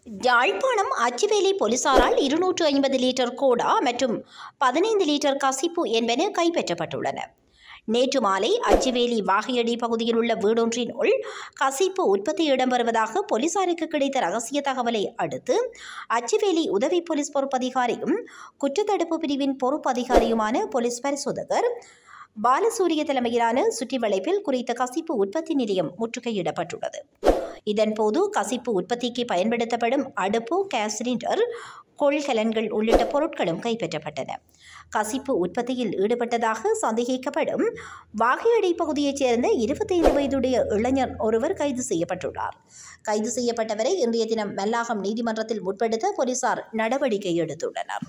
யாழ்ப்பாணம் அச்சுவேலி போலீசாரால் 250 லிட்டர் கோடா மற்றும் 15 லிட்டர் கசிப்பு என்பன கைப்பற்றப்பட்டுள்ளன. நேற்று மாலை அச்சுவேலி வாகையடி பகுதியில் உள்ள வீடொன்றினுள் கசிப்பு உற்பத்தி இடம்பெறுவதாக போலீசாருக்கு கிடைத்த ரகசிய தகவலை அடுத்து அச்சுவேலி உதவி போலீஸ் பொறுப்பதிகாரியும் குற்றத்தடுப்பு பிரிவின் பொறுப்பதிகாரியுமான போலீஸ் பரிசோதகர் பாலசூரிய தலைமையிலான சுற்றி வளைப்பில் குறித்த கசிப்பு உற்பத்தி நிலையம் முற்றுகையிடப்பட்டுள்ளது. இதன்போது கசிப்பு உற்பத்திக்கு பயன்படுத்தப்படும் அடுப்பு, கேஸ் சிலிண்டர், கொள்கலன்கள் உள்ளிட்ட பொருட்களும் கைப்பற்றப்பட்டன. கசிப்பு உற்பத்தியில் ஈடுபட்டதாக சந்தேகிக்கப்படும் வாகையடி பகுதியைச் சேர்ந்த 25 வயதுடைய இளைஞர் ஒருவர் கைது செய்யப்பட்டுள்ளார். கைது செய்யப்பட்டவரை இன்றைய தினம் மல்லாகம் நீதிமன்றத்தில் முற்படுத்த போலீசார் நடவடிக்கை எடுத்துள்ளனர்.